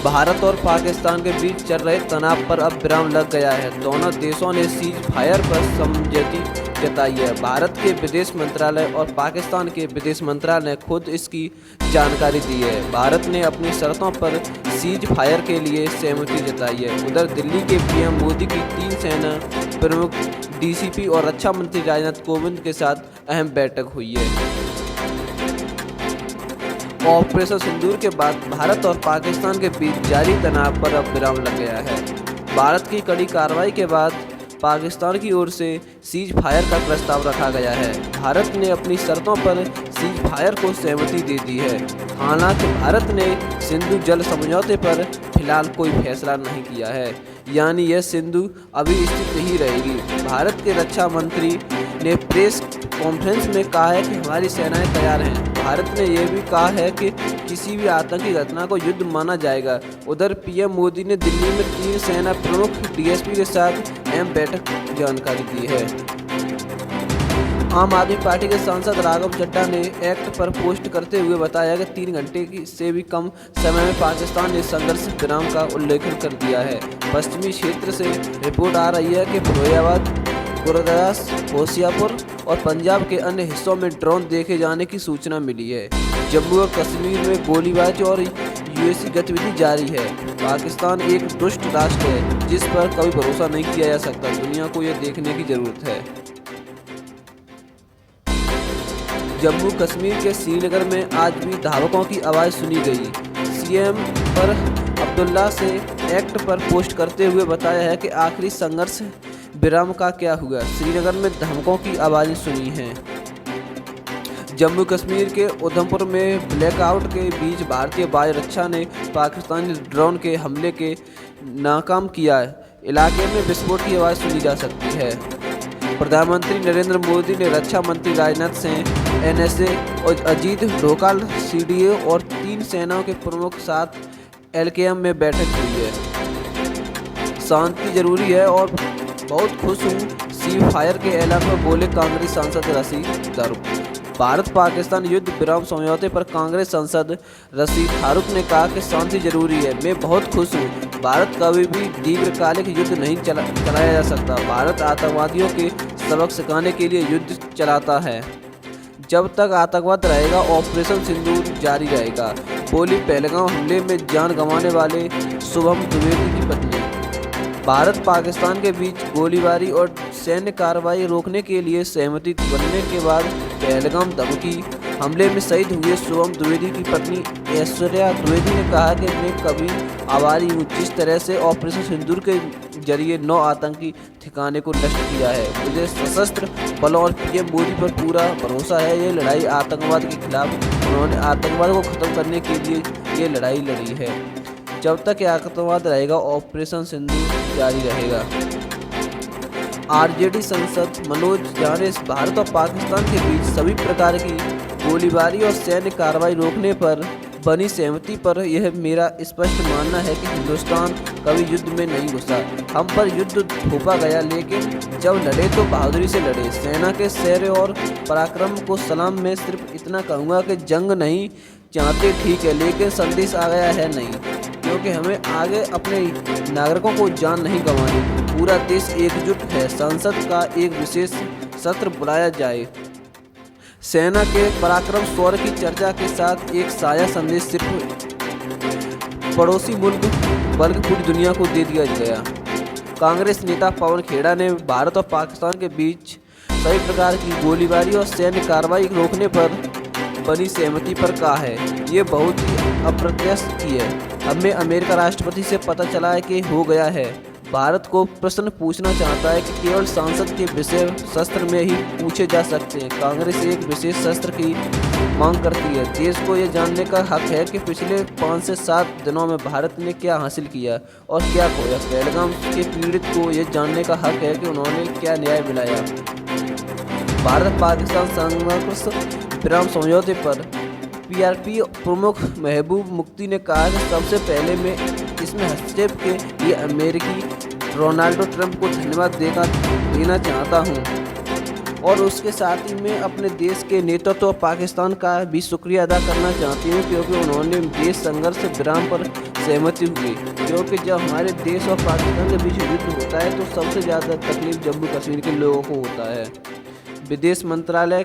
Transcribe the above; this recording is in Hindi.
भारत और पाकिस्तान के बीच चल रहे तनाव पर अब विराम लग गया है। दोनों देशों ने सीज फायर पर सहमति जताई है। भारत के विदेश मंत्रालय और पाकिस्तान के विदेश मंत्रालय ने खुद इसकी जानकारी दी है। भारत ने अपनी शर्तों पर सीज फायर के लिए सहमति जताई है। उधर दिल्ली के पीएम मोदी की 3 सेना प्रमुख, डीसीपी और रक्षा मंत्री राजनाथ कोविंद के साथ अहम बैठक हुई है। ऑपरेशन सिंदूर के बाद भारत और पाकिस्तान के बीच जारी तनाव पर अब विराम लग गया है। भारत की कड़ी कार्रवाई के बाद पाकिस्तान की ओर से सीज फायर का प्रस्ताव रखा गया है। भारत ने अपनी शर्तों पर सीज फायर को सहमति दे दी है। हालांकि भारत ने सिंधु जल समझौते पर फिलहाल कोई फैसला नहीं किया है, यानी यह सिंधु अभी स्थित ही रहेगी। भारत के रक्षा मंत्री ने प्रेस कॉन्फ्रेंस में कहा है कि हमारी सेनाएं तैयार हैं। भारत ने यह भी कहा है कि किसी भी आतंकी घटना को युद्ध माना जाएगा। उधर पीएम मोदी ने दिल्ली में 3 सेना प्रमुख, डीएसपी के साथ अहम बैठक जानकारी दी है। आम आदमी पार्टी के सांसद राघव चड्ढा ने एक्ट पर पोस्ट करते हुए बताया कि 3 घंटे से भी कम समय में पाकिस्तान ने संघर्ष विराम का उल्लेखन कर दिया है। पश्चिमी क्षेत्र से रिपोर्ट आ रही है कि फिरोजाबाद, गुरुदास, होशियारपुर और पंजाब के अन्य हिस्सों में ड्रोन देखे जाने की सूचना मिली है। जम्मू और कश्मीर में गोलीबारी और यूएसी गतिविधि जारी है। पाकिस्तान एक दुष्ट राष्ट्र है जिस पर कभी भरोसा नहीं किया जा सकता। दुनिया को यह देखने की जरूरत है। जम्मू कश्मीर के श्रीनगर में आज भी धावकों की आवाज़ सुनी गई। सीएम पर अब्दुल्ला से एक्ट पर पोस्ट करते हुए बताया है कि आखिरी संघर्ष विराम का क्या हुआ। श्रीनगर में धमकों की आवाज़ें सुनी हैं। जम्मू कश्मीर के उधमपुर में ब्लैकआउट के बीच भारतीय वायु रक्षा ने पाकिस्तानी ड्रोन के हमले के नाकाम किया। इलाके में विस्फोट की आवाज़ सुनी जा सकती है। प्रधानमंत्री नरेंद्र मोदी ने रक्षा मंत्री राजनाथ सिंह, एनएसए और अजीत डोभाल, सीडीए और 3 सेनाओं के प्रमुख साथ एलकेएम में बैठक हुई है। शांति जरूरी है और बहुत खुश हूँ, सीज फायर के ऐलान पर बोले कांग्रेस सांसद रशीद थारूक। भारत पाकिस्तान युद्ध विराम समझौते पर कांग्रेस सांसद रशीद थारूक ने कहा कि शांति जरूरी है। मैं बहुत खुश हूँ। भारत कभी भी दीर्घकालिक युद्ध नहीं चलाया जा सकता। भारत आतंकवादियों के सबक सिखाने के लिए युद्ध चलाता है। जब तक आतंकवाद रहेगा, ऑपरेशन सिंदूर जारी रहेगा, बोली पहलगाम हमले में जान गंवाने वाले शुभम द्विवेदी की पत्नी। भारत पाकिस्तान के बीच गोलीबारी और सैन्य कार्रवाई रोकने के लिए सहमति बनने के बाद पहलगाम धमकी हमले में शहीद हुए शुभम द्विवेदी की पत्नी ऐश्वर्या द्विवेदी ने कहा कि मैं कभी आभारी हूँ जिस तरह से ऑपरेशन सिंदूर के जरिए 9 आतंकी ठिकाने को नष्ट किया है। मुझे सशस्त्र बलों और पीएम मोदी पर पूरा भरोसा है। ये लड़ाई आतंकवाद के खिलाफ उन्होंने आतंकवाद को खत्म करने के लिए ये लड़ाई लड़ी है। जब तक आतंकवाद रहेगा, ऑपरेशन सिंदूर जारी रहेगा। आरजेडी सांसद मनोज झा ने भारत और पाकिस्तान के बीच सभी प्रकार की गोलीबारी और सैन्य कार्रवाई रोकने पर बनी सहमति पर यह मेरा स्पष्ट मानना है कि हिंदुस्तान कभी युद्ध में नहीं घुसा। हम पर युद्ध थोपा गया, लेकिन जब लड़े तो बहादुरी से लड़े। सेना के शौर्य और पराक्रम को सलाम। मैं सिर्फ इतना कहूँगा कि जंग नहीं चाहते ठीक है, लेकिन संदेश आ गया है नहीं, क्योंकि हमें आगे अपने नागरिकों को जान नहीं गंवानी। पूरा देश एकजुट है। संसद का एक विशेष सत्र बुलाया जाए। सेना के पराक्रम शौर्य की चर्चा के साथ एक साझा संदेश सिर्फ पड़ोसी मुल्क बल्कि पूरी दुनिया को दे दिया गया। कांग्रेस नेता पवन खेड़ा ने भारत और पाकिस्तान के बीच सभी प्रकार की गोलीबारी और सैन्य कार्रवाई रोकने पर बनी सहमति पर कहा है, ये बहुत ही अप्रत्याशित है। हमें अमेरिका राष्ट्रपति से पता चला है कि हो गया है। भारत को प्रश्न पूछना चाहता है कि केवल सांसद के विषय शस्त्र में ही पूछे जा सकते हैं। कांग्रेस एक विशेष शस्त्र की मांग करती है। देश को यह जानने का हक है कि पिछले 5 से 7 दिनों में भारत ने क्या हासिल किया और क्या खोया। पहलगाम के पीड़ित को यह जानने का हक है कि उन्होंने क्या न्याय मिलाया। भारत पाकिस्तान संघर्ष विराम समझौते पर पीआरपी प्रमुख महबूब मुफ्ती ने कहा कि सबसे पहले मैं इसमें हस्तक्षेप के लिए अमेरिकी डोनाल्ड ट्रंप को धन्यवाद देना चाहता हूं और उसके साथ ही मैं अपने देश के नेतृत्व और पाकिस्तान का भी शुक्रिया अदा करना चाहती हूं, क्योंकि उन्होंने देश संघर्ष विराम पर सहमति हुई, क्योंकि जब हमारे देश और पाकिस्तान के बीच युद्ध होता है तो सबसे ज़्यादा तकलीफ जम्मू कश्मीर के लोगों को होता है। विदेश मंत्रालय